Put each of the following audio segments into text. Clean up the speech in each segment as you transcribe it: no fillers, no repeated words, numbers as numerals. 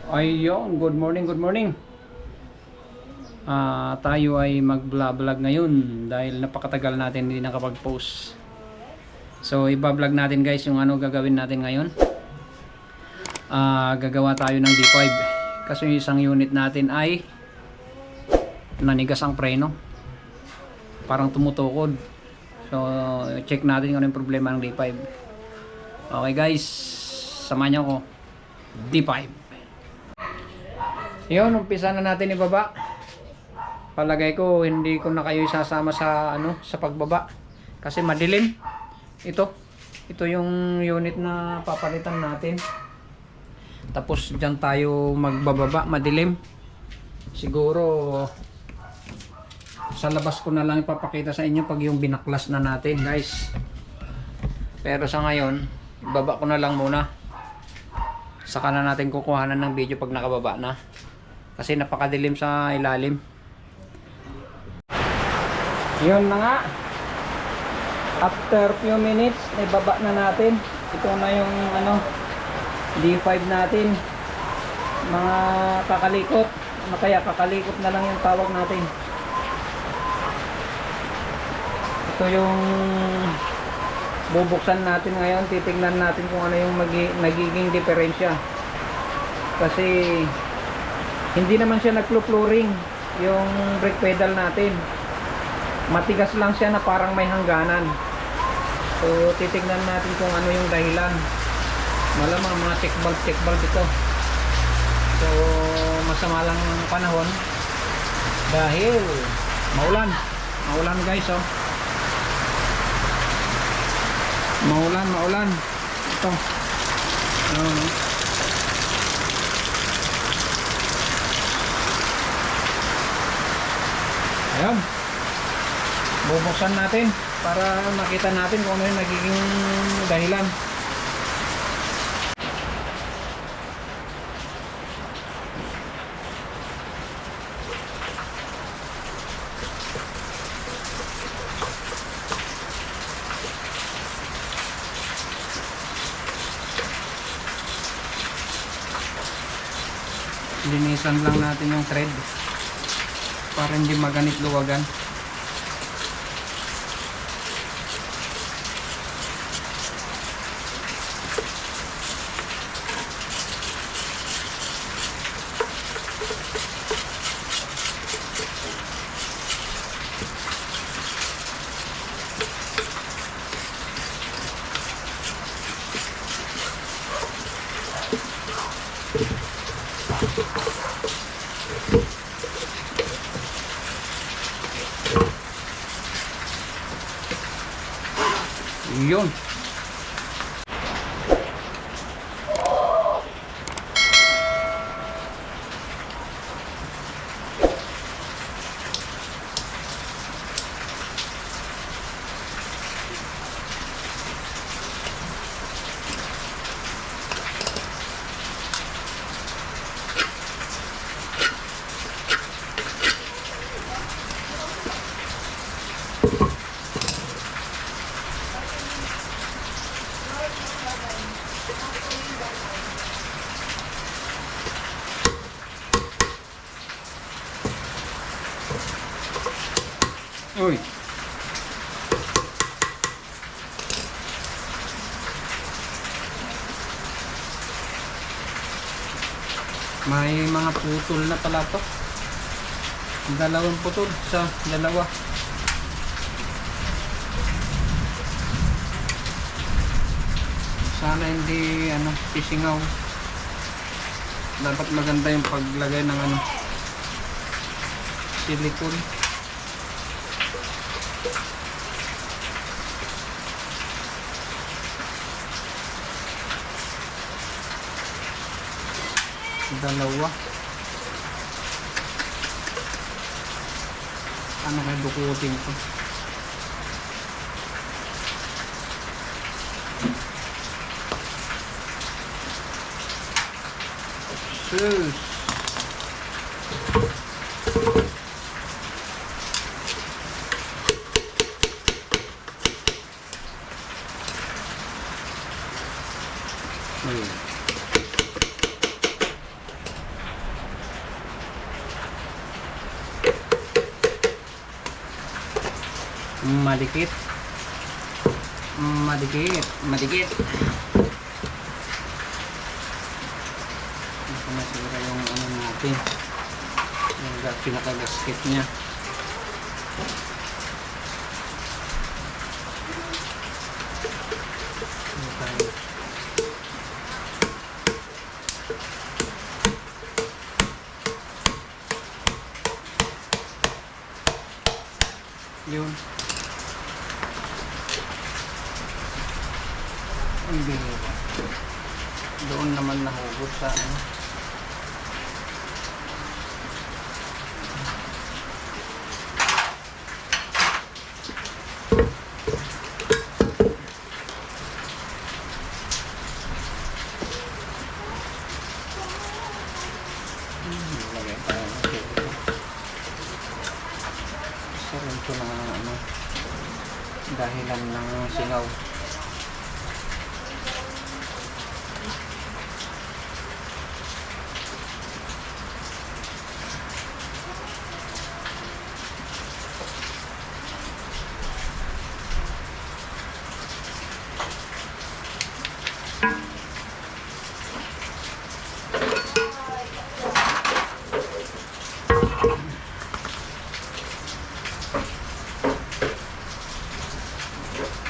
Ayun, good morning, good morning. Tayo ay mag-vlog ngayon dahil napakatagal natin hindi nakapag-post. So, iba-vlog natin guys yung ano gagawin natin ngayon. Gagawa tayo ng D5. Kasi yung isang unit natin ay nanigas ang preno. Parang tumutukod. So, check natin kung ano yung problema ng D5. Okay guys, samahan niyo ako. D5. Yun, umpisa na natin ibaba. Palagay ko hindi ko na kayo isasama sa sa pagbaba kasi madilim. Ito yung unit na papalitan natin. Tapos diyan tayo magbababa, madilim. Siguro sa labas ko na lang ipapakita sa inyo pag yung binaklas na natin, guys. Pero sa ngayon, ibaba ko na lang muna. Saka na natin kukuhanan ng video pag nakababa na. Kasi napakadilim sa ilalim. Yun na nga. After few minutes, ibaba na natin. Ito na yung D5 natin. Mga kakalikot. Kaya kakalikot na lang yung tawag natin. Ito yung bubuksan natin ngayon. Titignan natin kung ano yung nagiging diferensya. Kasi hindi naman siya nagflo-flooring yung brake pedal natin. Matigas lang siya na parang may hangganan. So titignan natin kung ano yung dahilan. Malamang mga check valve ito. So masama lang ang panahon dahil maulan guys, oh. Maulan ito. Ayan, bubuksan natin para makita natin kung ano yung nagiging dahilan. Linisan lang natin yung thread para hindi maganit luwagan. Yun. Uy. May mga putol na pala to. Dalawang putol sa dalawa. Sana hindi sisingaw. Dapat maganda yung paglagay ng silicone. Dalawa. Ano kaya dukutin ko? Sus. Madikit. Madikit. Madikit. Ito masira yung ano natin. Yung pinaka-gasket niya. Yun. Ang bihira. Doon naman nahugot sa ano. Lagay tayo ng tubig. Isa rin ito na ano, dahilan ng singaw.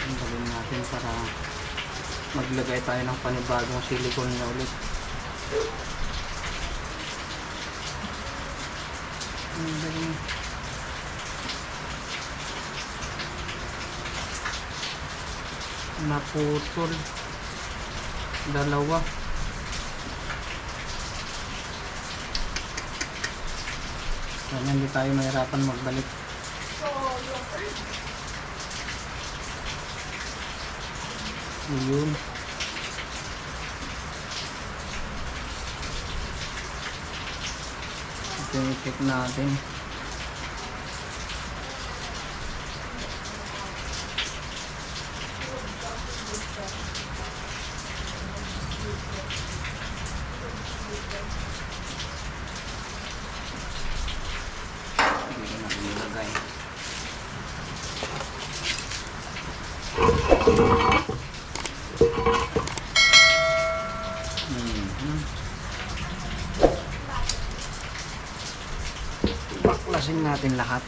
Gawin natin para maglagay tayo ng panibagong silicone na ulit. Naputol dalawa. Sana hindi tayo mahirapan magbalik. Yun. Ito yung check natin. Hindi na nilagay. Baklasin natin lahat.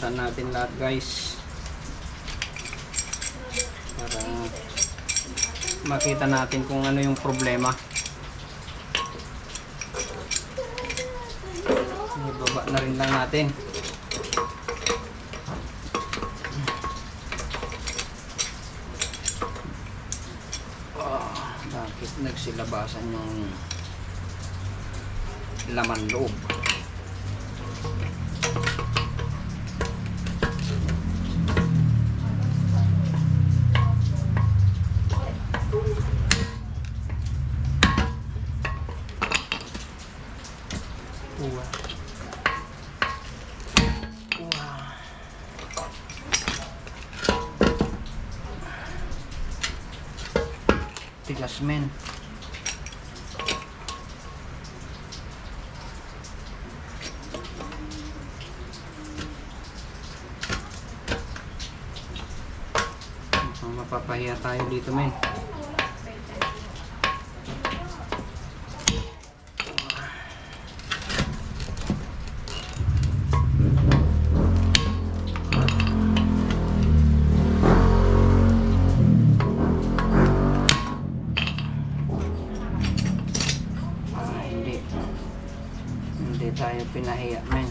Buksan natin lahat, guys, para makita natin kung ano yung problema. Ibaba na rin lang natin. Bakit nagsilabasan yung laman loob? Tigas, men. Mapapahiya tayo dito, men. nahiya men.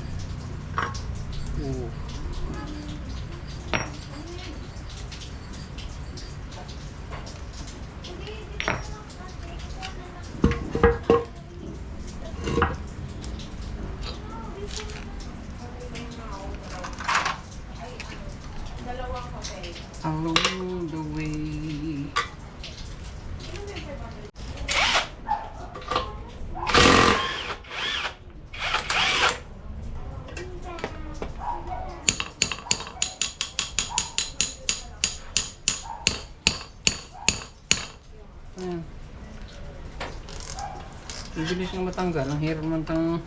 Along the way. Ayan. Ang bilis nga matanggal. Ang hirap man tang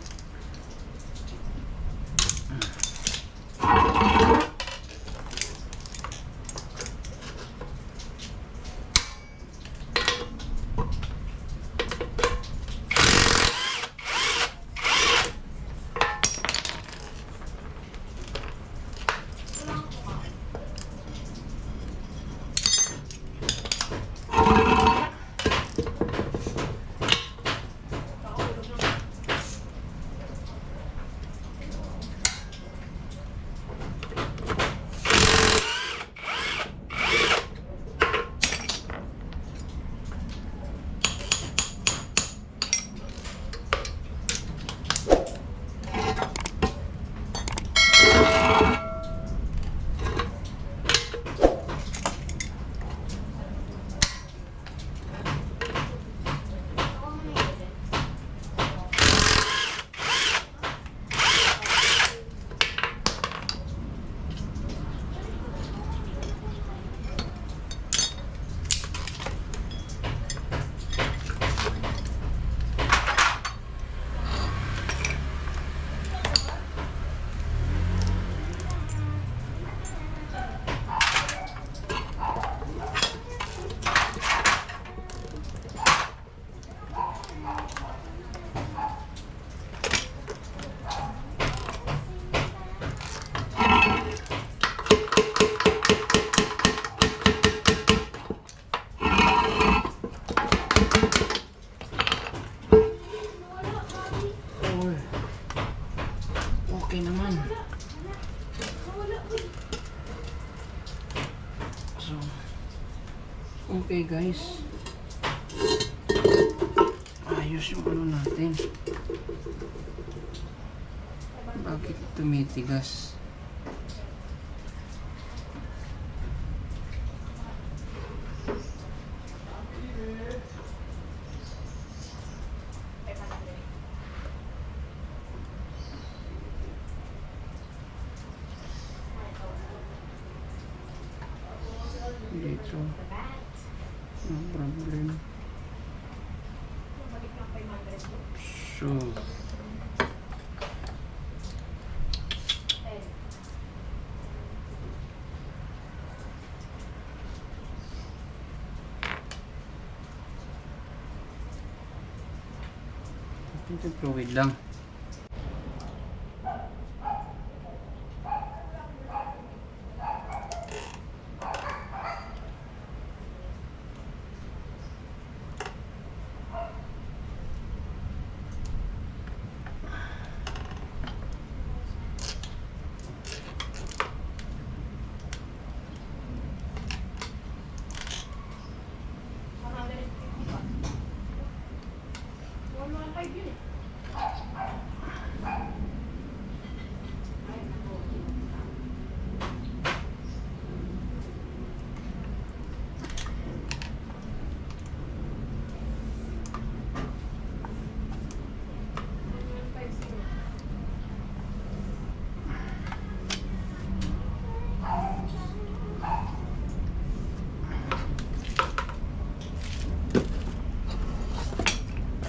okay naman. So, okay guys. Ayos yung ano natin. Bakit tumitigas? Dito. No problem. So, ito fluid lang.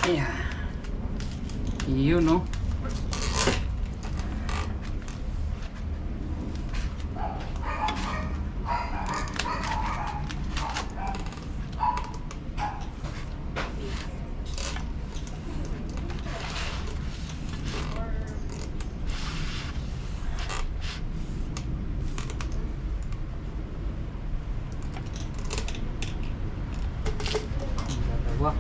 Yeah. Yun, no? Dalawa.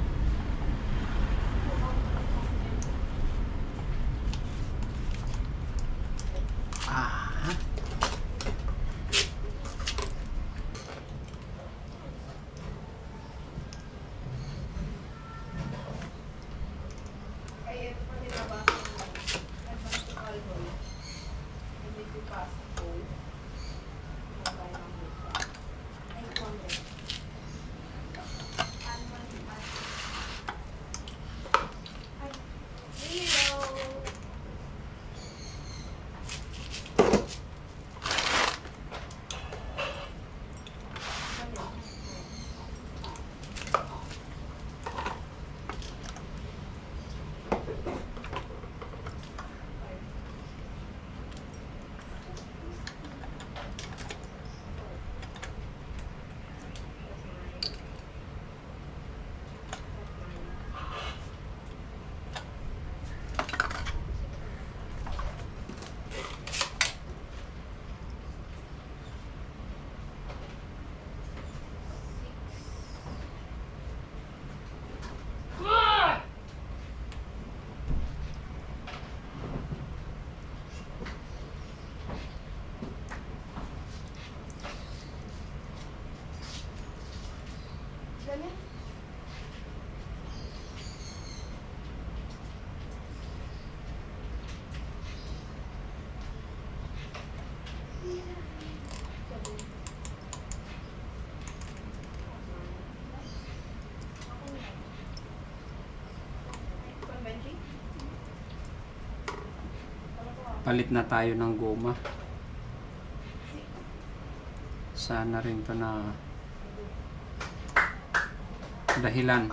Palit na tayo ng goma. Sana rin to na dahilan.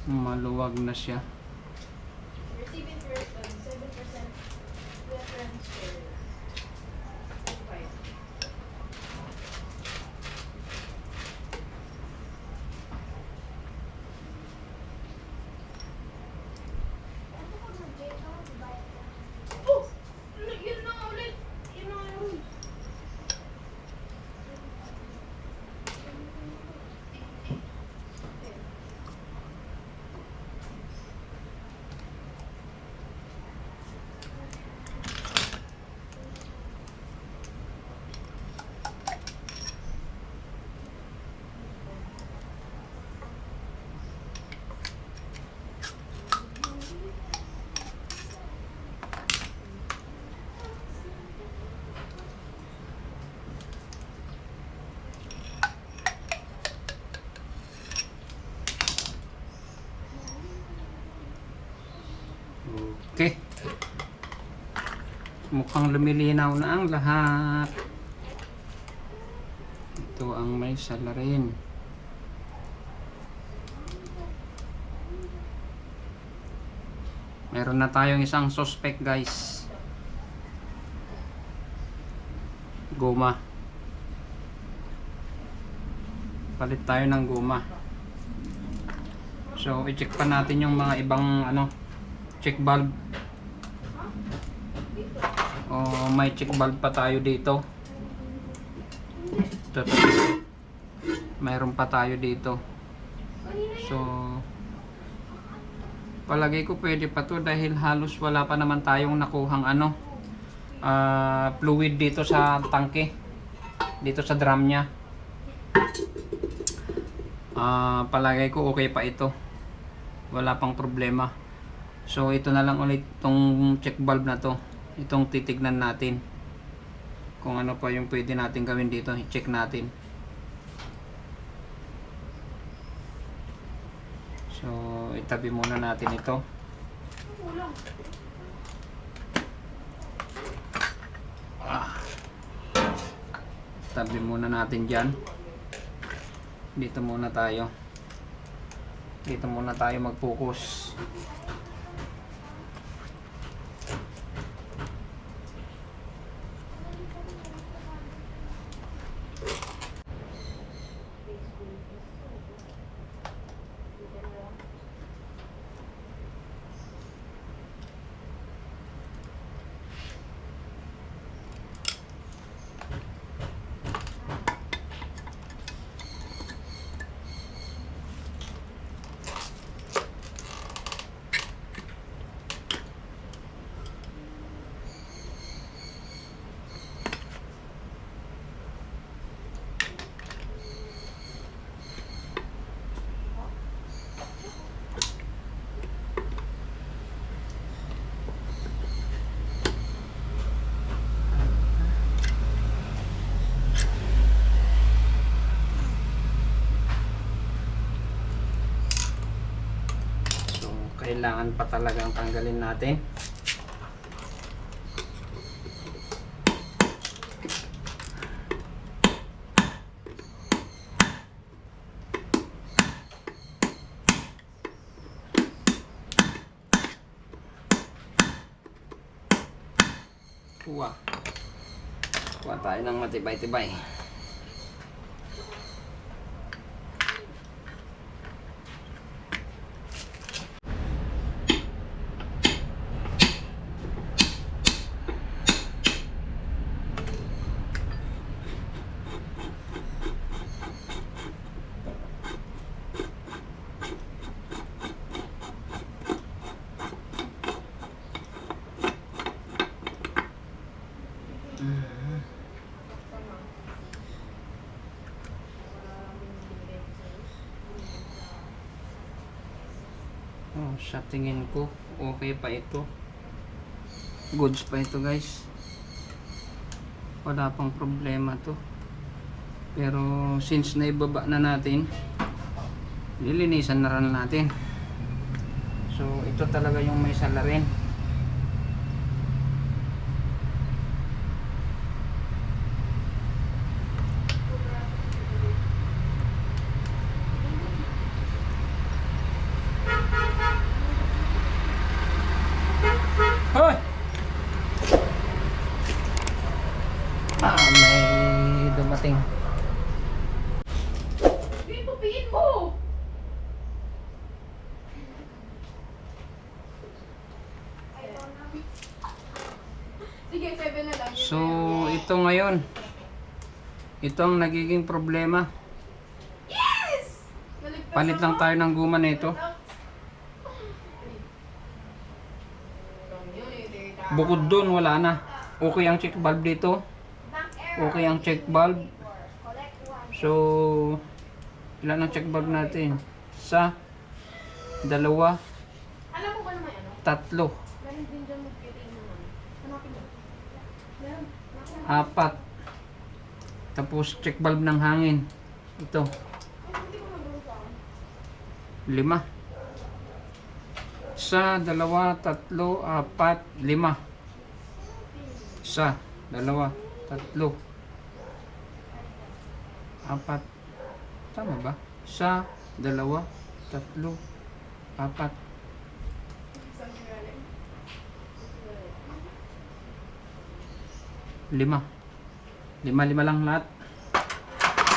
Maluwag na siya. Okay. Mukhang lumilinaw na ang lahat. Ito ang may salarin. Meron na tayong isang suspect, guys. Goma. Palit tayo ng goma. So, i-check pa natin yung mga ibang check valve. May check valve pa tayo dito. Mayroon pa tayo dito. So, palagay ko pwede pa to dahil halos wala pa naman tayong nakuhang fluid dito sa tangke, dito sa drum nya. Palagay ko okay pa ito, wala pang problema. So ito na lang ulit itong check valve na to, itong titignan natin kung ano pa yung pwede natin gawin dito. I-check natin. So itabi muna natin ito. Tabi muna natin dyan. Dito muna tayo mag-focus. Kailangan pa talagang tanggalin natin. Kuha tayo ng matibay-tibay. sa tingin ko okay pa ito, goods pa ito guys, wala pang problema to. Pero since naibaba na natin, lilinisan na rin natin. So ito talaga yung may salarin. Hoy! May dumating. Piin mo! Sige, 7 na lang. So ito ngayon, ito ang nagiging problema. Yes! Naligtas Palit lang tayo ng guma nito. Bukod doon wala na. Okay ang check valve dito. Okay ang check valve. So ilan ang check valve natin? Isa, dalawa, Alam mo ba naman ano? tatlo, Meron din dyan mag-piin naman. Hanapin mo. Meron. apat. Tapos check valve ng hangin. Ito, Ay, hindi ko nagawin sa akin. 5. Isa, dalawa, tatlo, apat, 5. Isa, dalawa, tatlo, apat. Tama ba? Isa, dalawa, tatlo, apat. Isang galing. 5. 5 lang lahat.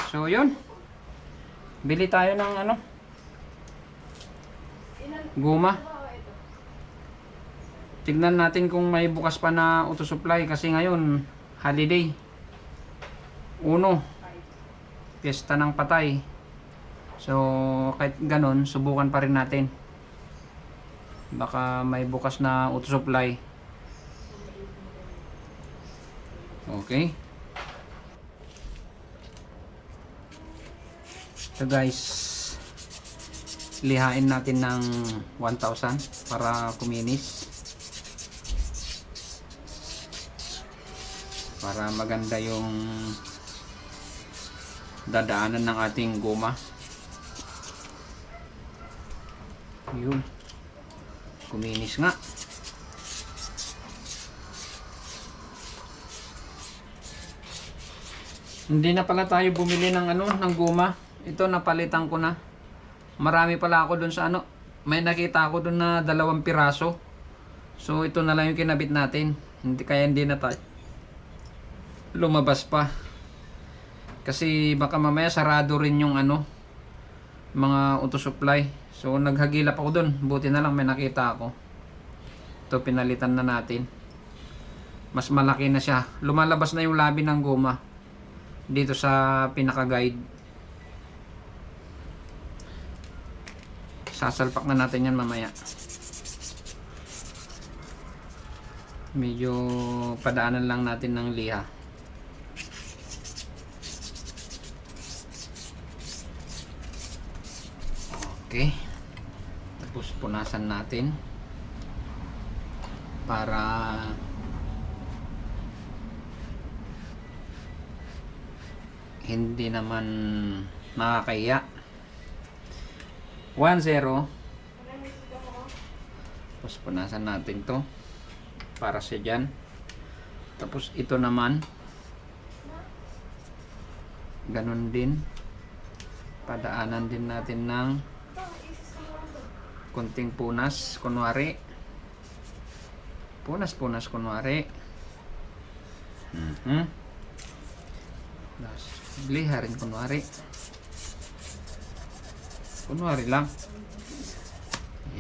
So yun. Bili tayo ng ano, Ilan? guma. Oo, ito. Tignan natin kung may bukas pa na auto supply kasi ngayon holiday. Uno, piyesta ng patay. So kahit ganon, subukan pa rin natin. Baka may bukas na auto supply. Okay. So guys, lihain natin ng 1,000 para kuminis. Para maganda yung dadaanan ng ating goma. Yun. Kuminis nga. Hindi na pala tayo bumili ng ano, ng goma. Ito napalitan ko na. Marami pala ako dun sa ano. May nakita ako dun na 2 piraso. So ito na lang yung kinabit natin. Kaya hindi na tayo lumabas pa. Kasi baka mamaya sarado rin yung ano, mga auto supply. So naghagilap ako dun. Buti na lang may nakita ako. Ito pinalitan na natin. Mas malaki na siya. Lumalabas na yung labi ng goma dito sa pinaka-guide. Sasalpak na natin yan mamaya. Medyo padaanan lang natin ng liha. Okay. Tapos punasan natin para hindi naman nakakahiya. 1-0. Tapos punasan natin to para siya dyan. Tapos ito naman ganun din, padaanan din natin ng konting punas, kunwari punas kunwari. Tapos liha rin kunwari lang.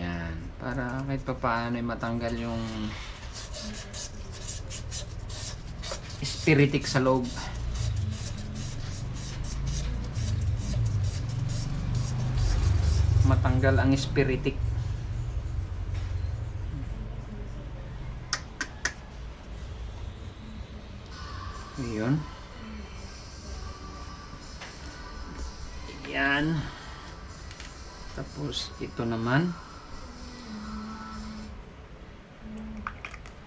Yan, para kahit pa paano ay matanggal yung spiritik sa loob. Matanggal ang spiritik. Yun. Yan. Tapos ito naman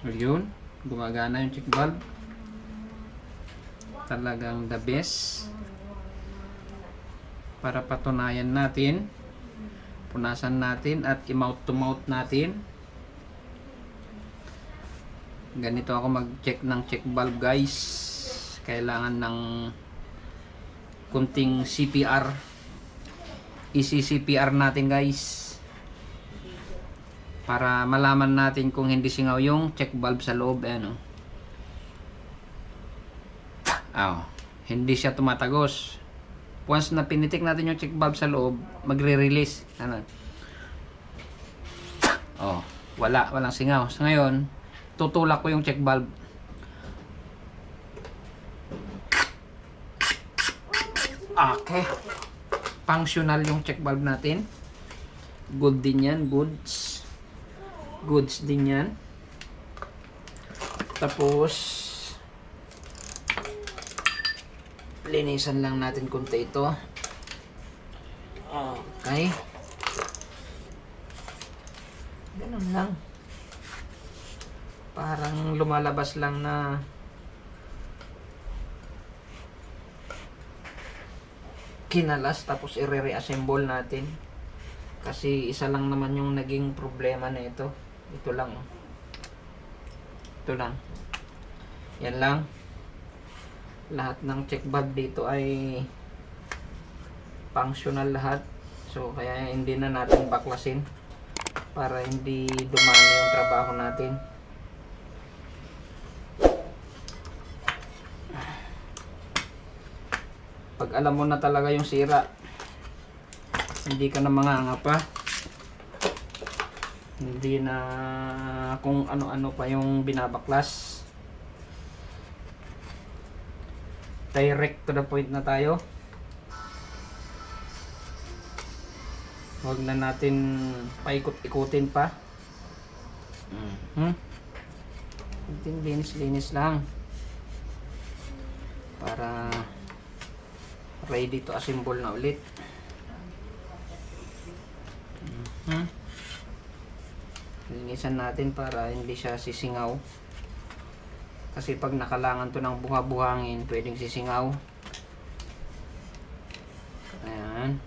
Yun, gumagana yung check valve. Talagang the best. Para patunayan natin, punasan natin at i-mouth to mouth natin. Ganito ako mag-check ng check valve, guys. Kailangan ng kunting CPR. I-CPR natin, guys, para malaman natin kung hindi singaw yung check valve sa loob. Ano? Hindi siya tumatagos. Once na pinitik natin yung check valve sa loob, magre-release. Ano? Walang singaw. So ngayon, tutulak ko yung check valve. Okay. Functional yung check valve natin. Good din yan. Goods din yan. Tapos linisan lang natin kunti ito. Okay. Ganun lang. Parang lumalabas lang na kinalas, tapos i-reassemble natin. Kasi isa lang naman yung naging problema na ito. Ito lang. Ito lang. Yan lang. Lahat ng check valve dito ay functional lahat. So kaya hindi na natin baklasin para hindi dumami yung trabaho natin. Pag alam mo na talaga yung sira, hindi ka na mangangapa. Hindi na kung ano-ano pa yung binabaklas. Direct to the point na tayo. Huwag na natin paikot-ikutin pa. Linis-linis lang para ready to assemble na ulit. Linisan natin para hindi siya sisingaw. Kasi pag nakalangan to ng buha-buhangin, pwedeng sisingaw. Ayan.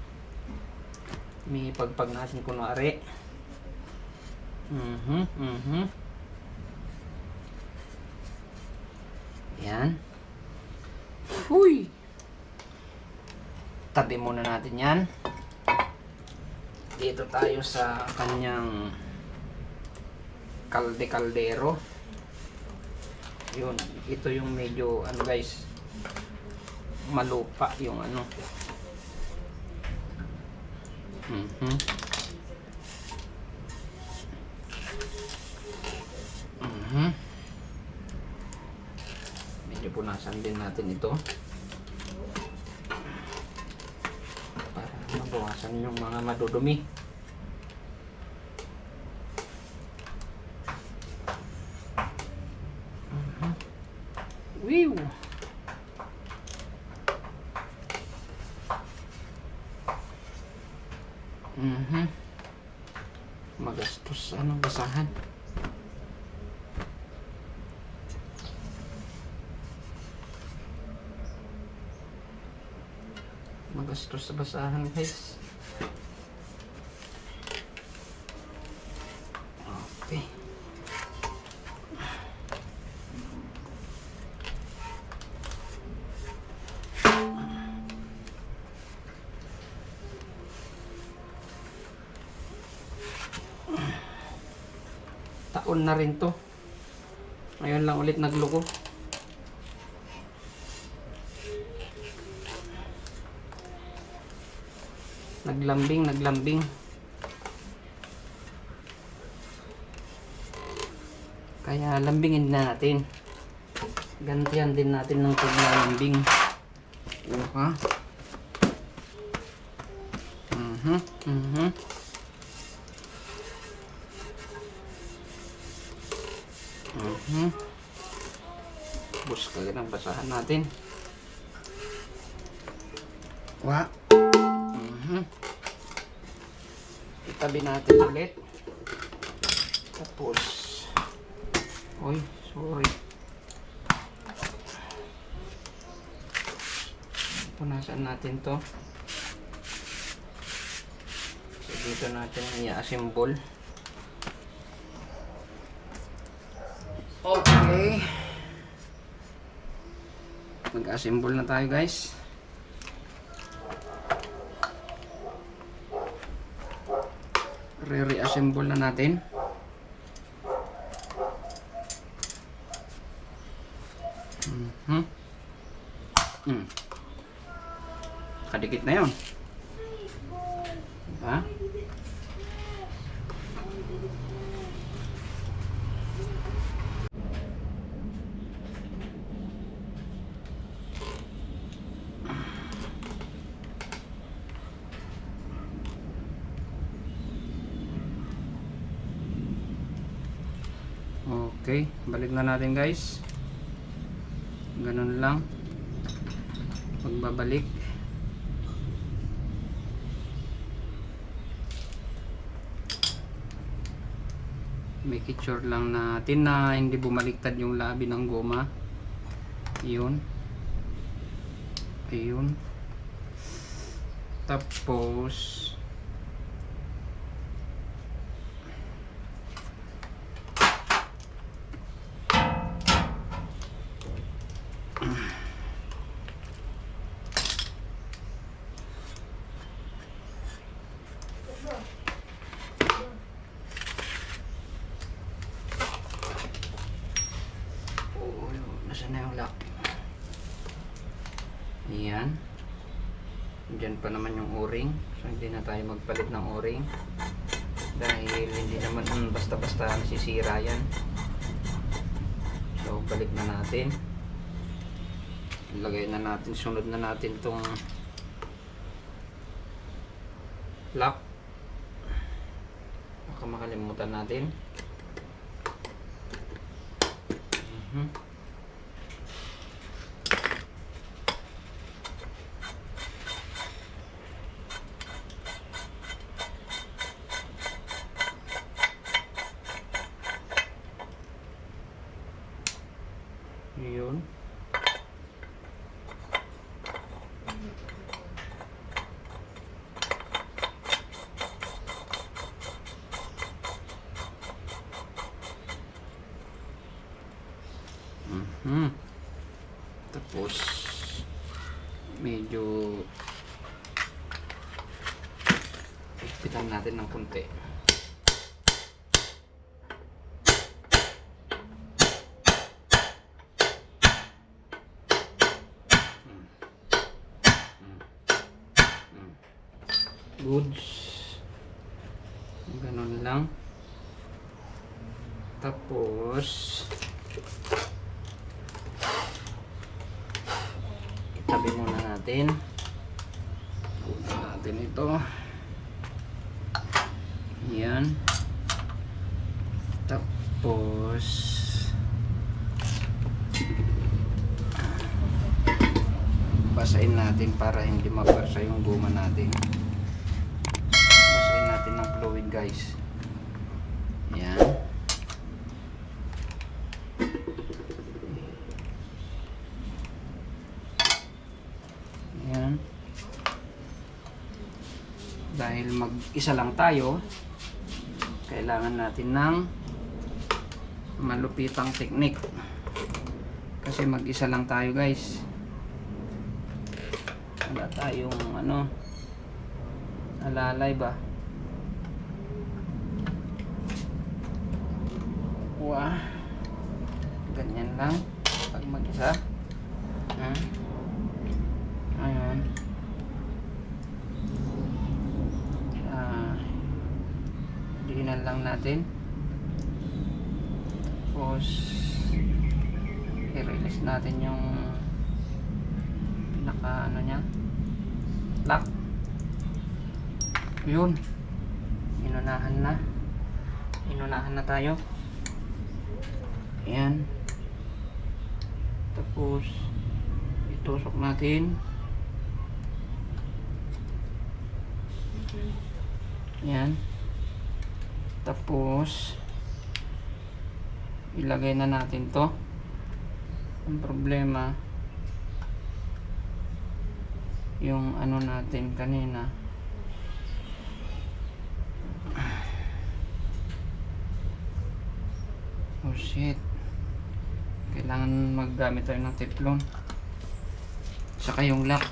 May pagpag natin kunwari. Ayan. Huy! Tabi muna natin yan. Dito tayo sa kanyang kaldero. Yun, ito yung medyo ano guys, malupa yung ano. Medyo punasan din natin ito para mabawasan yung mga madudumi. Whew. Magastos anong basahan. Magastos sa basahan guys. Okay. Taon na rin to. Ngayon lang ulit nagluko. Naglambing. Kaya lambingin na natin. Gantihan din natin ng paglalambing. Ha? Bus kagad ang basahan natin. Itabi natin ulit. Tapos Oy, sorry. Punasan natin to. So, dito natin i-assemble. Okay. Mag-assemble na tayo, guys. Re-reassemble na natin. Kadikit na yun. Diba? Okay, balik na natin, guys. Ganun lang. Pagbabalik. Make it sure lang natin na hindi bumaliktad yung labi ng goma. Yun. Ayun. Tapos nasaan na yung lock? Ayan. Diyan pa naman yung o-ring. So hindi na tayo magpalit ng o-ring. Dahil hindi naman basta-basta nasisira yan. So balik na natin. Ilagay na natin. Sunod na natin tong lock. Baka makalimutan natin. Yun. Tapos medyo ipitan natin ng konti. Goods. Ganun lang. Tapos itabi muna natin. Kunin natin ito. Yan. Tapos basahin natin para hindi mabarsa yung guma natin. Basahin natin ng fluid, guys. Yan. Yan. Dahil mag-isa lang tayo, kailangan natin ng malupitang teknik. Kasi mag-isa lang tayo, guys. Wala tayong alalay ba? Wah. Ganyan lang pag mag-isa. Ayan. Diinan lang natin. Tapos i-release natin yung pinaka niya, lock. Yun, inunahan na tayo. Ayan. Tapos itusok natin. Ayan. Tapos ilagay na natin to. Ang problema yung ano natin kanina. Oh shit, kailangan maggamit tayo ng teflon. Saka yung lock,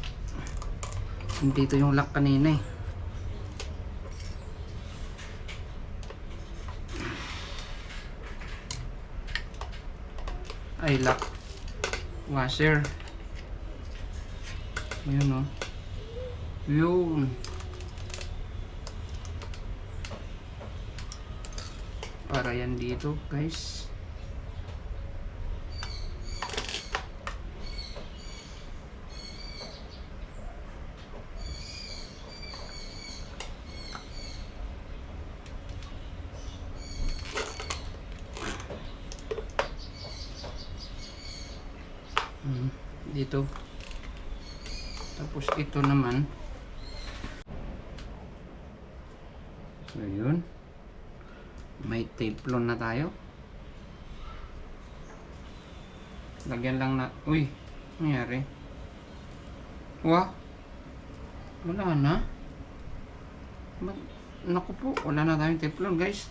hindi ito yung lock kanina eh. Ay, lock washer. Yun o. Yun. Para yan dito guys. Dito. Tapos ito naman. So yun. May teflon na tayo. Lagyan lang na. Uy, nangyari? Wah. Wala na. Naku po, wala na tayong teflon guys.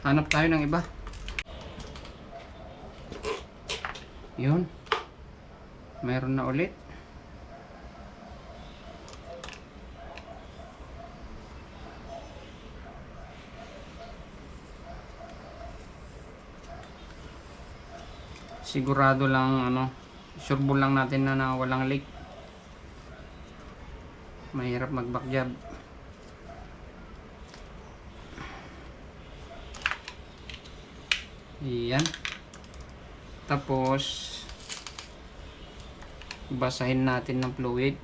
Hanap tayo ng iba. Yun. Mayroon na ulit. Sigurado lang ano, sureball lang natin na walang leak. Mahirap mag-backjob. Iyan. Tapos basahin natin ng fluid.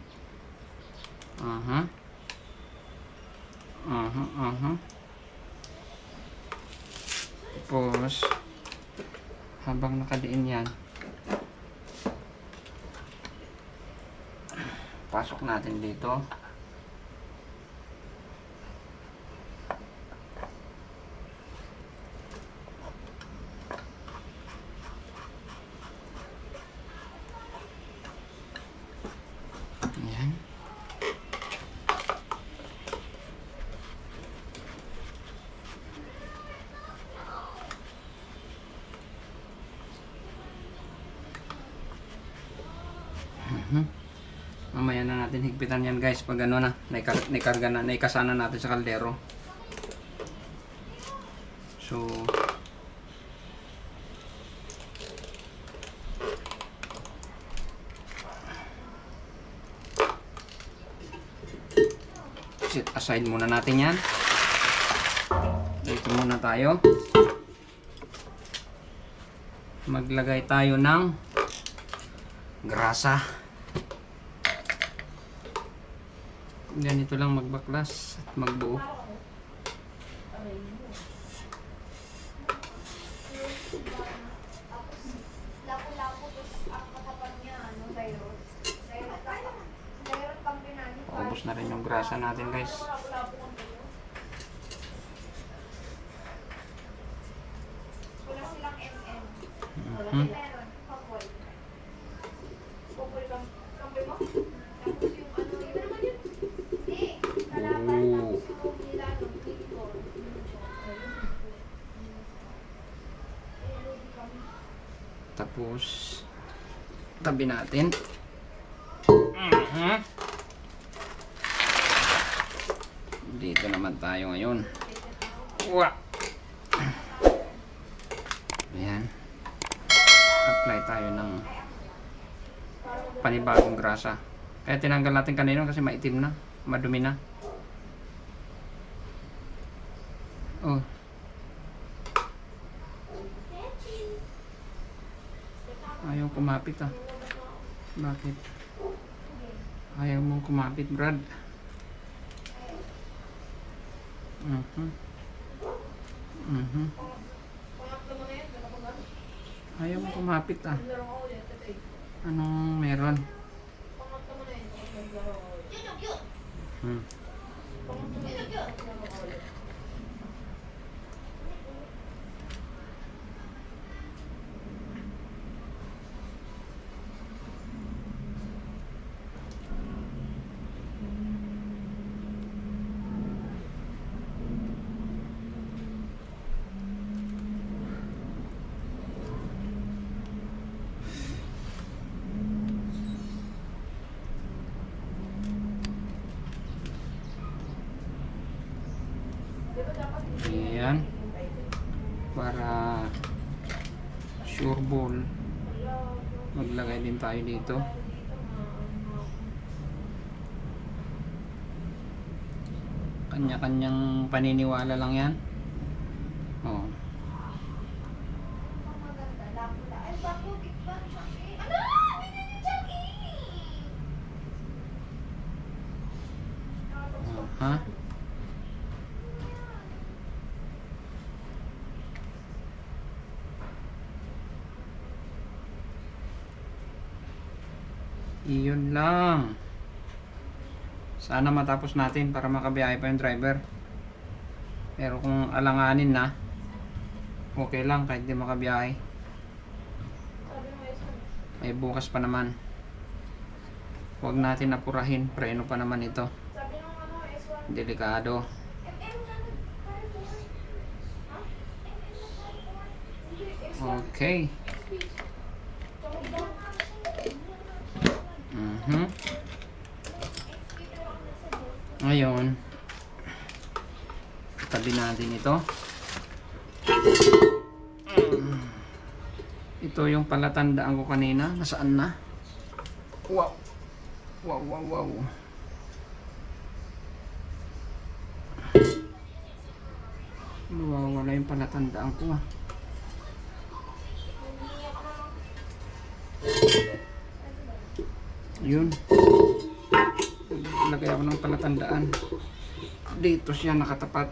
Tapos habang nakadiin yan, pasok natin dito. Yan. Mamaya na natin higpitan yan guys pag ano na, naikarga na, naikasana natin sa kaldero. So set aside muna natin yan. Dito muna tayo. Maglagay tayo ng grasa. Ganito lang magbaklas at magbuo. Paubos na rin yung grasa natin guys. Tapos tabi natin. Dito naman tayo ngayon. Wah. Ayan. Apply tayo ng panibagong grasa. Kaya tinanggal natin kanina kasi maitim na, madumi na. Oh. Ayaw kumapit ah. Bakit? Ayaw mong kumapit, Brad. Ayaw mong kumapit ah. Anong meron? Maglagay din tayo dito. Kanya-kanyang paniniwala lang yan. Oh. Ha? Iyon lang. Sana matapos natin para makabiyahe pa yung driver. Pero kung alanganin na, okay lang kahit di makabiyahe. May bukas pa naman. Huwag natin apurahin. Preno pa naman ito. Delikado. Okay. Ngayon, tabi natin ito. Ito yung palatandaan ko kanina. Nasaan na? Wow. Wow, wow, wow. Nawawala yung palatandaan ko. Yun. Lagay ako ng palatandaan. Dito siya nakatapat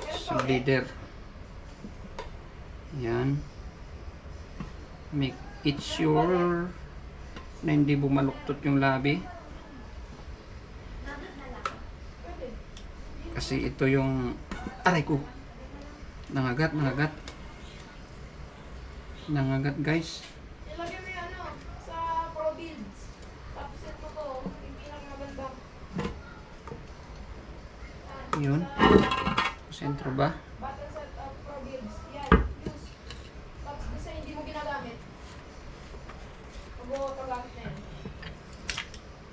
sa leader. Yan. Make it sure na hindi bumaluktot yung labi. Kasi ito yung aray ko. Nangagat, nangagat. Nangagat, guys. Ilagay mo yung ano, sa Pro Builds. Tapos ito ko, yung pinakamaganda. Yun. Sentro ba? Button set of Pro Builds. Yan, use. Tapos kasi hindi mo ginagamit. Pag-gamit na yan.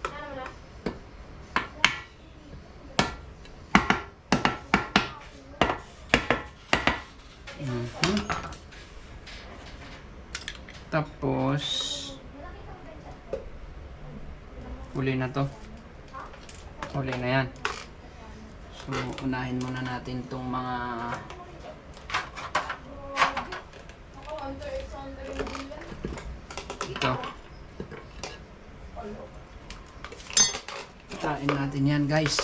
Ano mo na? Tapos uli na to. Uli na yan. So unahin muna natin tong mga Ako, under 800 yung bilan. ito. Kain natin yan, guys.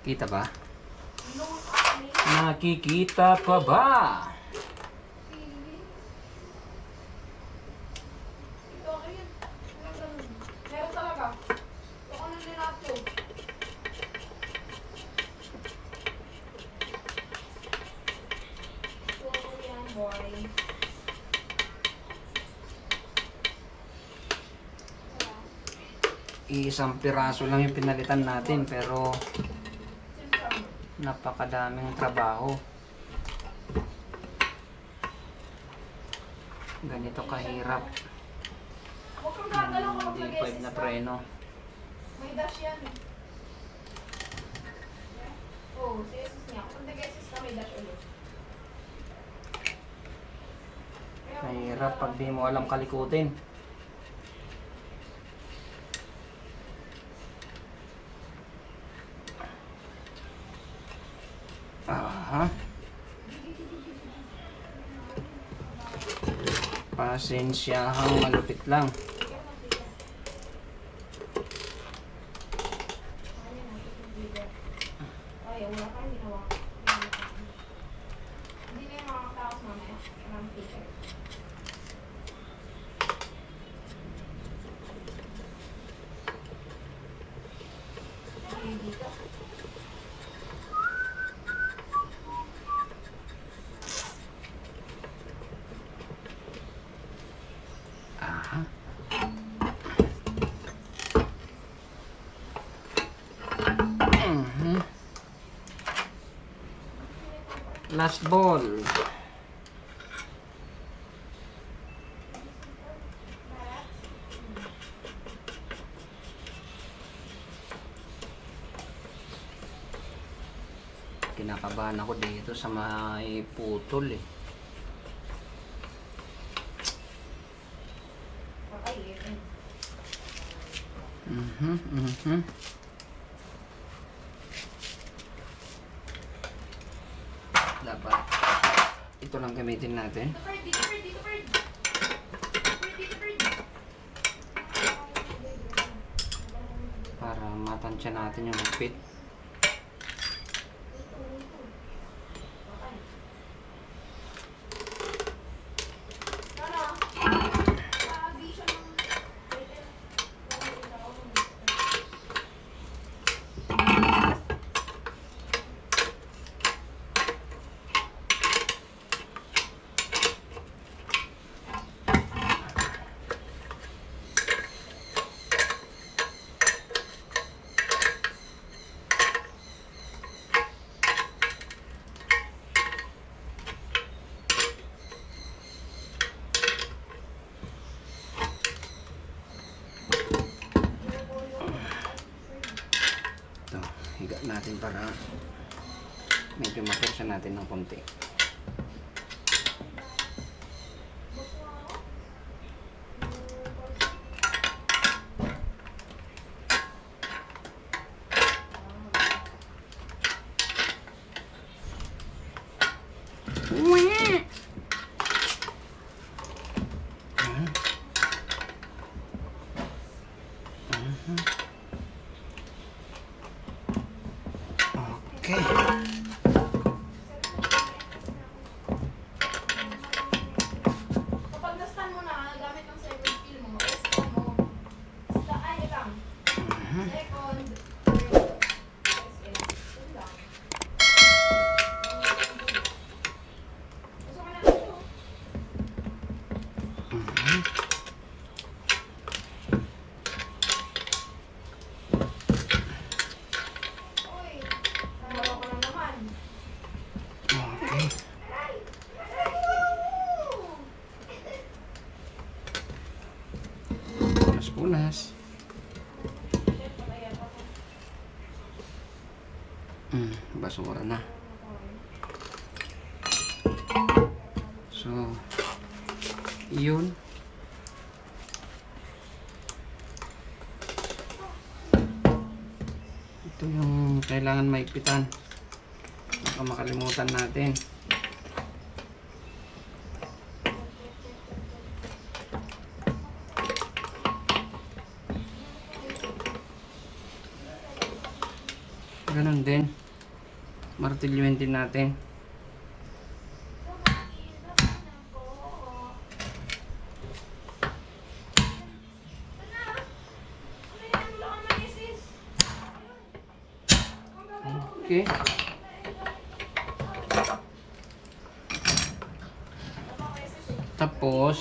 Kita ba? Nakikita pa ba? Ito, okay yan. Walang ganun. Meron talaga. Ito ko nang nilapyo. Ito yan, boy. Isang piraso lang yung pinalitan natin pero napakadaming trabaho. Ganito kahirap. Huwag kang gagalaw kapag Hindi nag-SS 5 na ka. preno. May dash yan. Oo, si SS niya. Kapag nag-SS ka, may dash ulit. Kaya huwag Mahirap kang pag di mo alam kalikutin. Aha. Pasensyahang malupit lang. Ay, wala ka, hindi nawa. Hindi na yung makakatakas mamaya. Maraming teacher. Dito. Aha. Mhm. Last ball. Kinakabahan ako dito sa may putol eh. Dapat ito lang gamitin natin Dito, Fred. Dito, Fred. Dito, Fred. Dito, Fred. para matansya natin yung higpit. Ito, higa natin para medyo makursa natin ng konti. Okay. Kapag na-stand mo na, gamit ng second skill mo, S mo. Ay, lang. Second, third, SL. Yun lang. Gusto ka na ito. Uy, tama ko lang naman. Okay. Punas-punas. Basura na. So, yun. Ito yung kailangan maigpitan. Baka makalimutan natin. Ganun din. Martilyuhin din natin. Okay. Tapos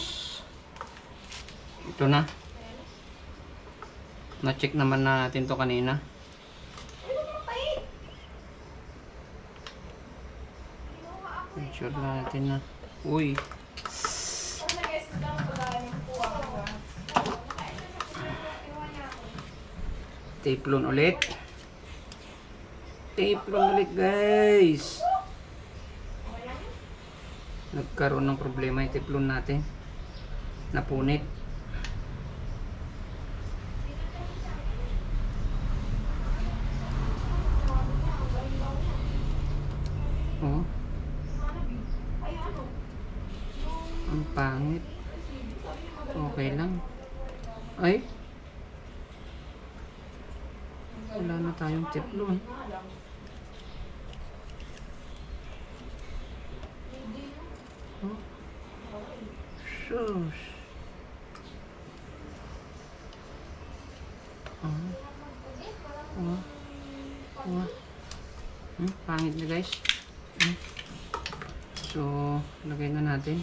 ito na. Na-check naman natin to kanina. Make sure natin na. Uy. Tape-lon ulit. Tape-lon ulit, guys. Nagkaroon ng problema yung tape-lon natin. Napunit. Oh. Ang pangit. Okay lang. Ay. Wala na tayong tape-lon. Oh. Shush. Pangit na, guys. So, lagay na natin.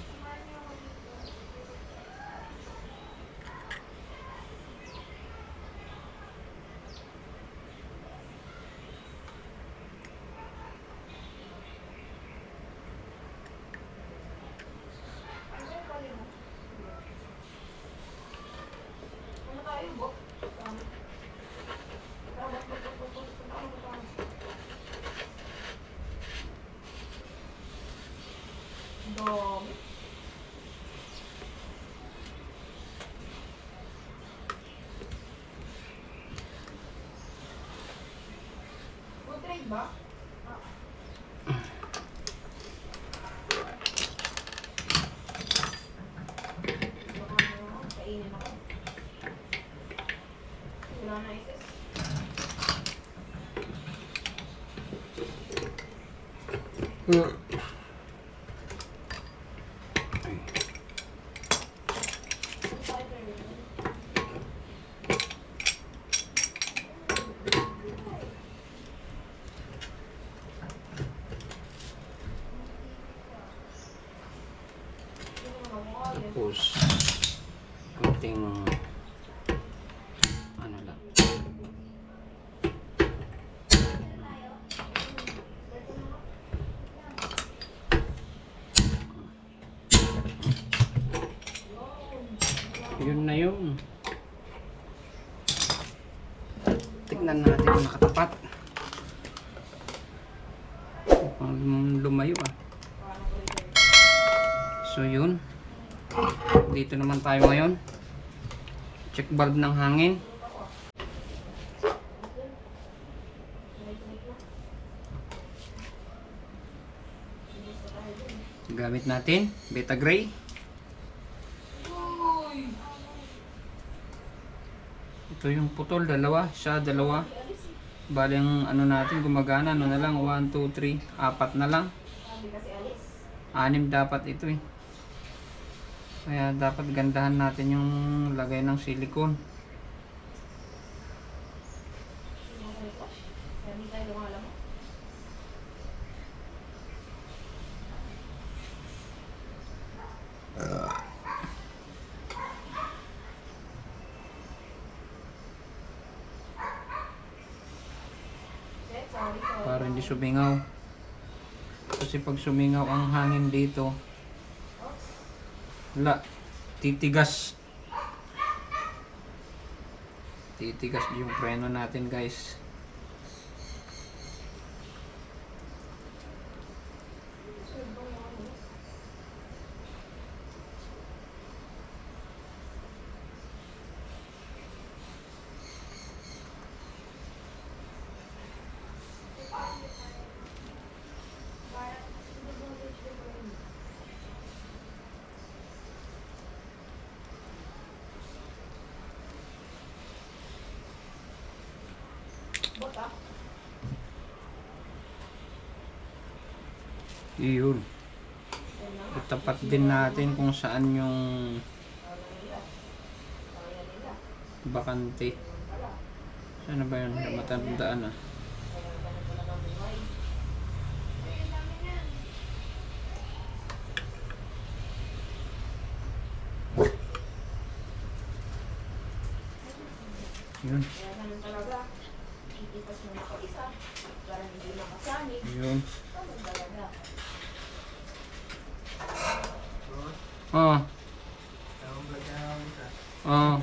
Dog. ba? Kainin ako. Wala na isis. Tapos, kunting ano lang. Yun na yun. Tignan natin kung nakatapat. Lumayo ah. So yun. Dito naman tayo ngayon. Check valve ng hangin. Gamit natin Beta Gray. Ito yung putol, dalawa, siya dalawa. Bali ang ano natin gumagana, ano na lang, 1, 2, 3, 4 na lang. 6 dapat ito eh. Kaya dapat gandahan natin yung lagay ng silicone. Para hindi sumingaw. Kasi pag sumingaw ang hangin dito, wala, titigas. Titigas yung preno natin, guys. Iyon. Itapat din natin kung saan yung bakante. Ano ba yun? Matandaan ah. Yun. Yun. Oh. Oh.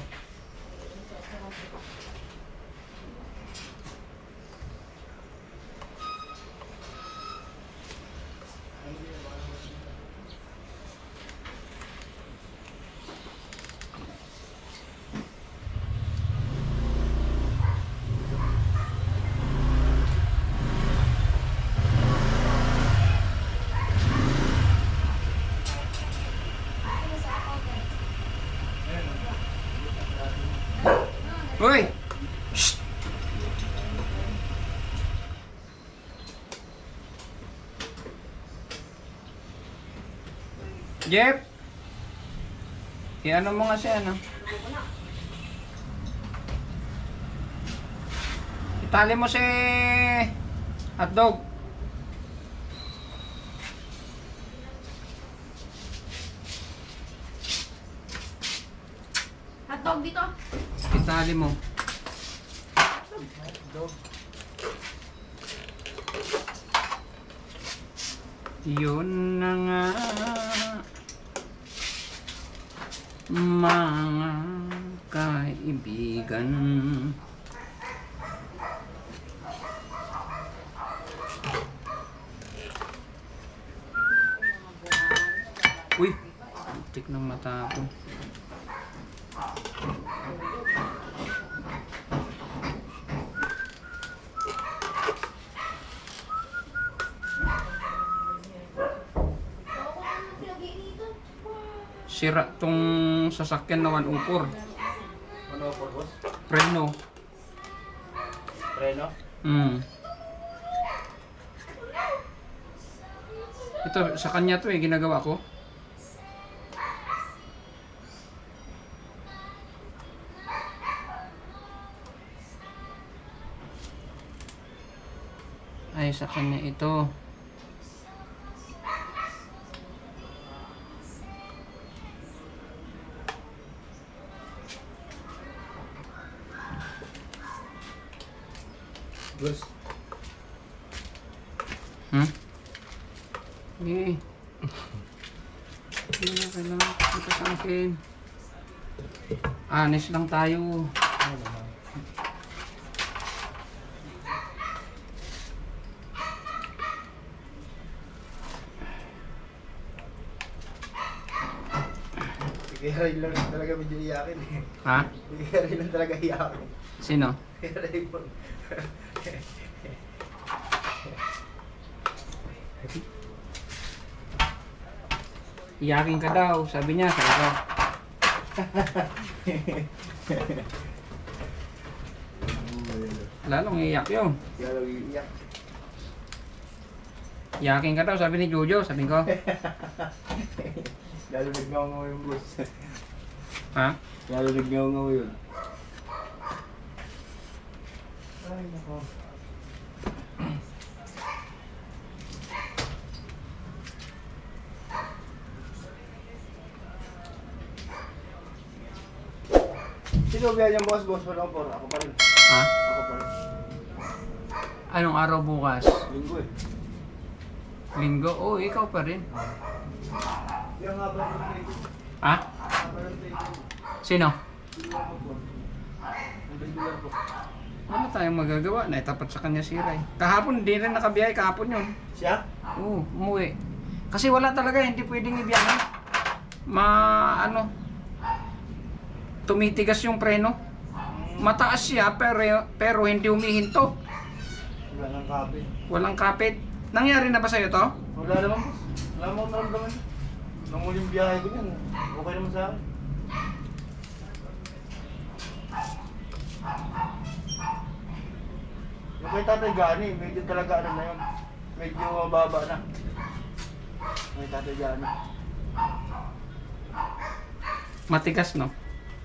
Hoy! Shh! Jeff! I-ano mo nga siya, ano? Itali mo si hotdog. Hotdog dito. Itali mo. Yun na nga, mga kaibigan. Uy, tik ng mata ko. sira tong sasakyan na 104. Ano po, boss? Preno. Preno? Ito, sa kanya to ginagawa ko. Ay, sa kanya ito. Boss. Hindi. Hindi na kailangan kita sa akin. Honest lang tayo. Kaya rin lang talaga medyo iyakin eh. Ha? Kaya rin lang talaga iyakin. Sino? Kaya Raymond. Iyakin ka daw, sabi niya. Sabi ko. Lalong iyak yun. Kaya lang iiyak. Iyakin ka daw, sabi ni Jojo. Sabi ko. Lalo nagngaw-ngaw yung boss. Ha? Lalo nagngaw-ngaw yun. Ay, nako. Sino biya niyang boss? Boss pa lang po. Ako pa rin. Ha? Ako pa rin. Anong araw bukas? Linggo eh. Linggo? Oo, ikaw pa rin. Yung nga ba yung linggo? Ha? Nga ba yung linggo? Sino? Ang regular po. Wala tayong magagawa. Naitapat sa kanya si Ray. Kahapon, hindi rin nakabiyay. Kahapon yun. Siya? Oo, umuwi. Kasi wala talaga, hindi pwedeng ibiyahe. Tumitigas yung preno. Mataas siya, pero hindi humihinto. Wala nang kapit. Walang kapit. Nangyari na ba sa'yo to? Wala naman boss. Wala mo naramdaman. Nung muling biyahe ko niyan, okay naman sa akin. Yung kay Tatay Gani, medyo talaga ano na yun. Medyo mababa na. Kay Tatay Gani. Matigas, no?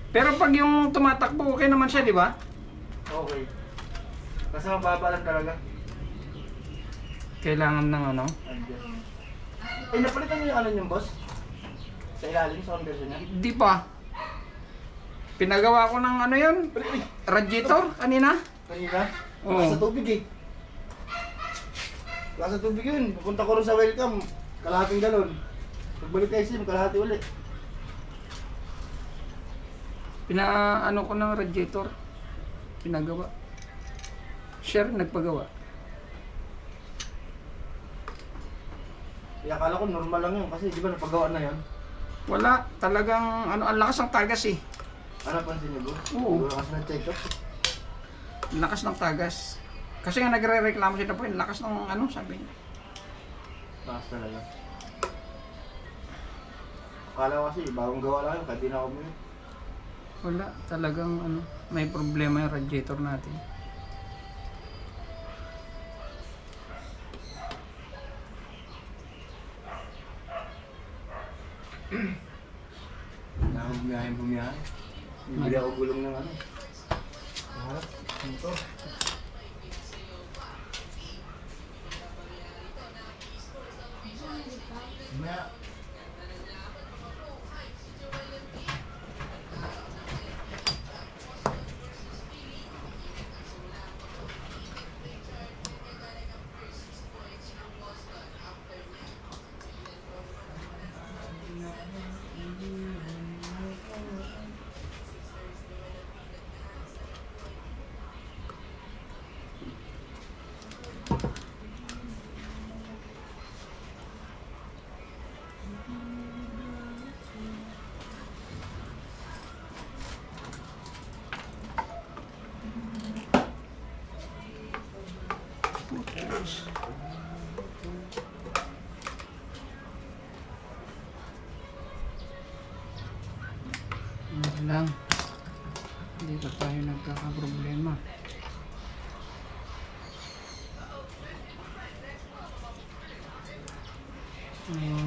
Pero pag yung tumatakbo, okay naman siya, di ba? Okay. Kasi mababa lang talaga. Kailangan ng ano? Andyan. Eh, napalitan niyo yung ano yung boss? Sa ilalim, sa conversion niya? Di pa. Pinagawa ko ng ano yun? Radiator, kanina? Kanina? Oo. Wala sa tubig eh. Wala sa tubig yun. Pupunta ko rin sa welcome. Kalahating galon. Pagbalik kay Sim, kalahati ulit. Pinaano ko ng radiator. Pinagawa. Siya rin nagpagawa. Kaya akala ko normal lang yun kasi di ba napagawa na yun? Wala. Talagang ano, ang lakas ng tagas eh. Ano pansin niyo bro? Oo. Siguro kasi na-check up. Ang lakas ng tagas. Kasi nga nagre-reklamo sila po, yung lakas ng ano, sabi niya. Taas talaga. Akala ko kasi bagong gawa lang yun kahit di na ako bumili. Wala. Talagang ano, may problema yung radiator natin. Wala akong bumiyahin. Bibili ako gulong ng ano. Harap. Ano to? Mamaya. lang. Dito tayo nagkakaproblema.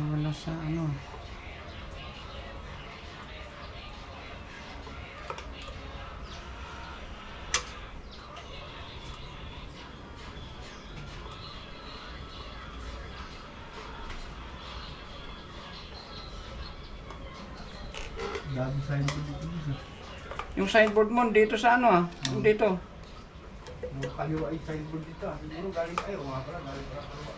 Wala sa ano. Dami sa hindi dito. Yung sideboard mo dito sa ano ah? Dito. Yung kaliwa ay sideboard dito. Siguro galing tayo. Mga pala, galing pala kaliwa.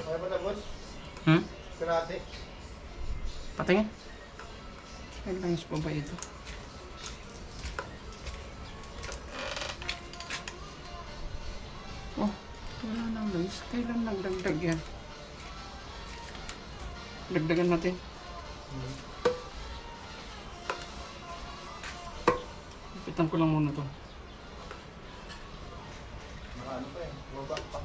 Kaya ba tapos? Karate? Patingin. May langis pa ba ito? Oh, wala nang langis. Kailan nagdagdag yan? Dagdagan natin. Ipitan ko lang muna to. Ano pa eh? Baba pa.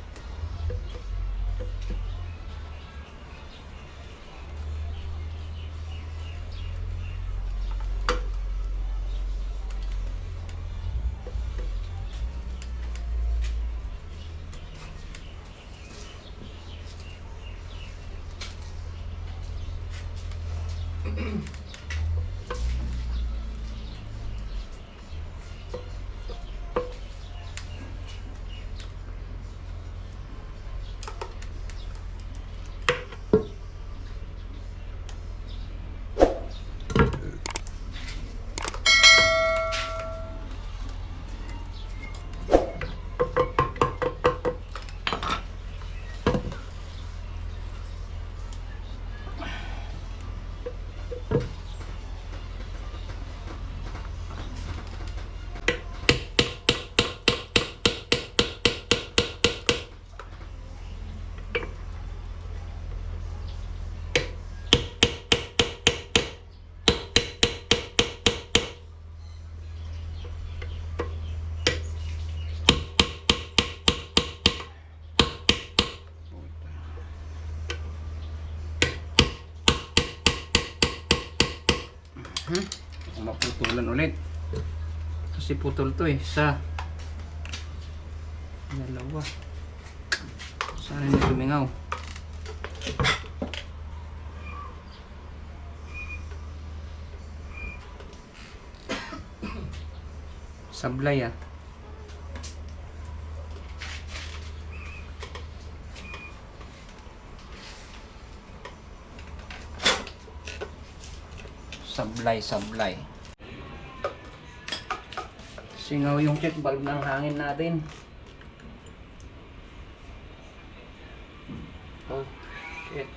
Maputulan ulit kasi putol to eh. Isa, dalawa, sana hindi tumingaw. Sablay ah. Sablay. Singaw yung check valve ng hangin natin. Oh, shit.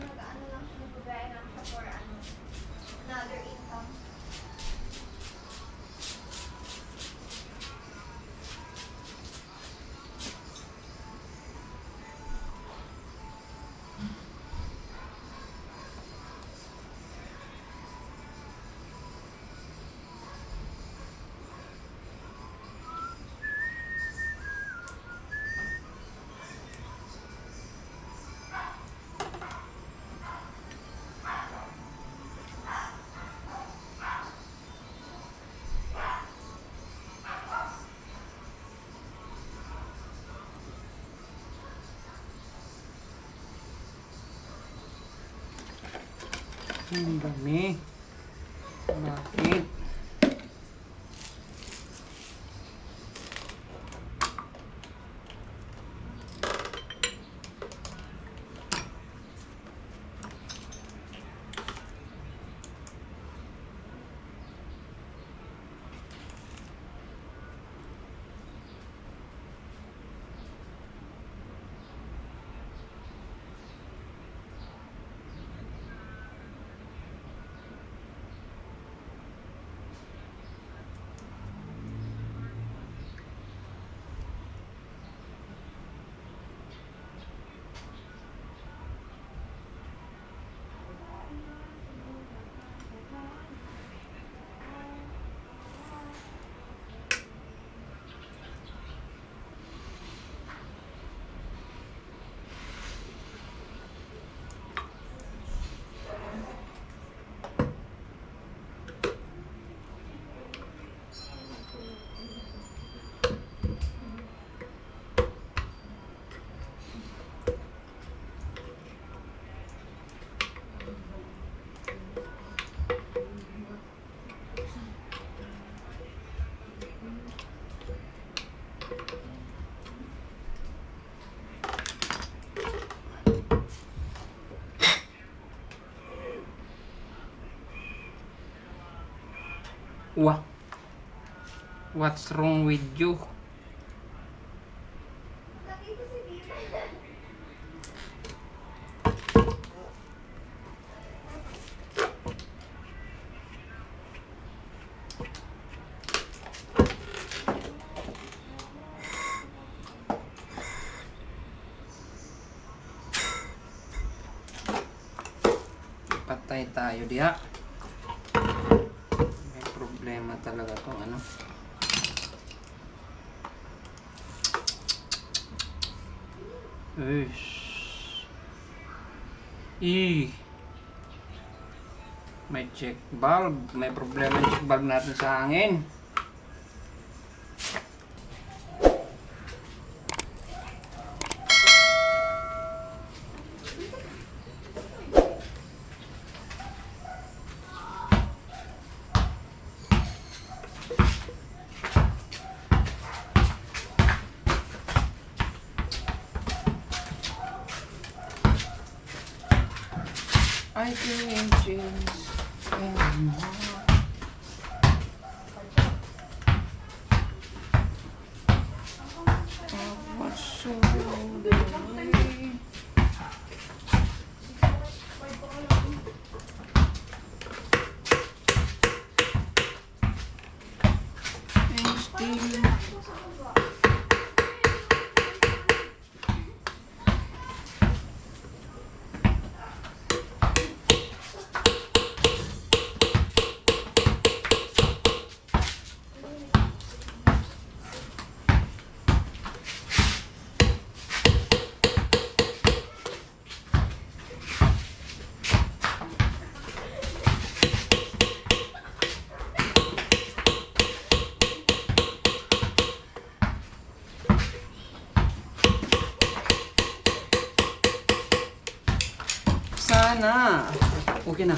nag-ano lang siya, nagbibigay lang siya for ano, another income. Ang dami. Bakit? Wah. What's wrong with you? Nakita si Dita. Patay tayo diha. May problema talaga tong ano. May check valve. May problema yung check valve natin sa hangin. I can't change anymore. I was so lonely. And still sana. Okay na.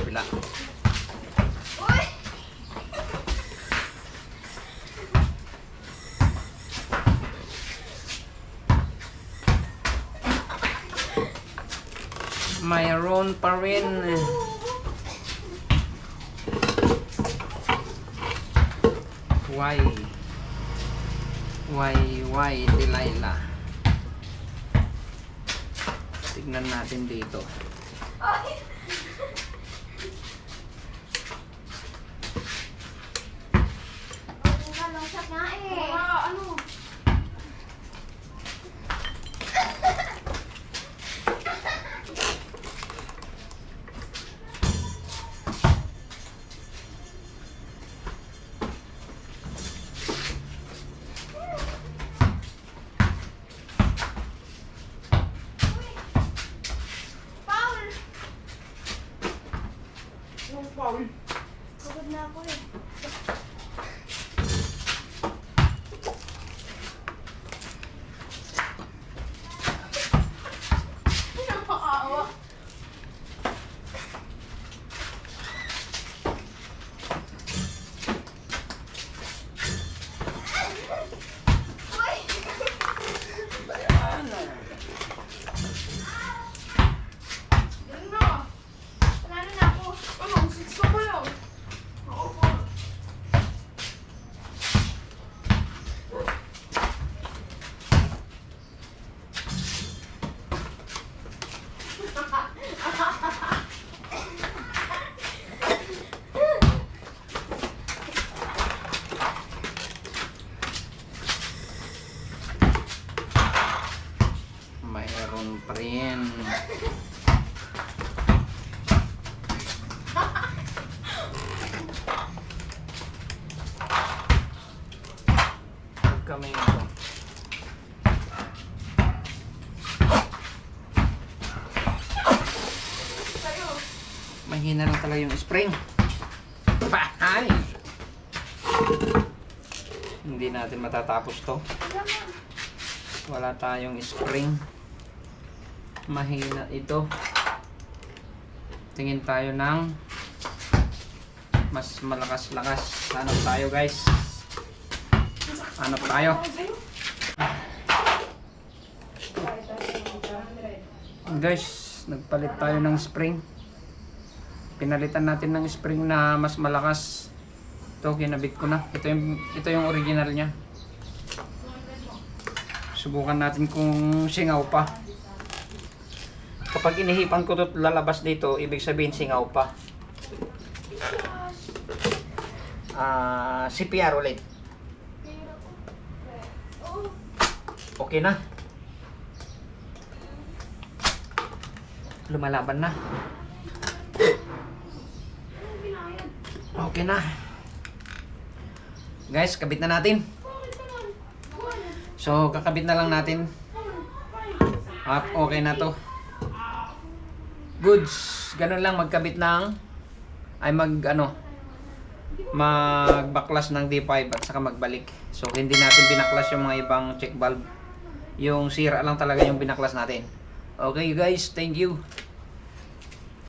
Bila. Mayroon pa rin. Why, Delilah. Tignan natin dito. Ay! Long shot nga eh. Ano? Paul! Yung Paul. Pagod na ako eh. Nakakaawa. Uy! Ganun na. Panalo na ako. Ano? 6 ka pa lang. Oo po. Mayroon pa rin. Huwag kami ito. Sa'yo. Mahina lang talaga yung spring. Bahay! Hindi natin matatapos to. Wala tayong spring. Mahina ito. Tingin tayo ng mas malakas-lakas. Hanap tayo, guys. Hanap tayo. Guys, nagpalit tayo ng spring. Pinalitan natin ng spring na mas malakas. Ito, kinabit ko na. Ito yung original niya. Subukan natin kung singaw pa. Kapag inihipan ko ito lalabas dito, ibig sabihin singaw pa. CPR ulit. Okay na. Lumalaban na. Okay na. Guys, kabit na natin. So, kakabit na lang natin. At okay na to. Goods. Ganun lang magkabit ng magbaklas ng D5 at saka magbalik. So, hindi natin binaklas yung mga ibang check valve. Yung sira lang talaga yung binaklas natin. Okay guys, thank you.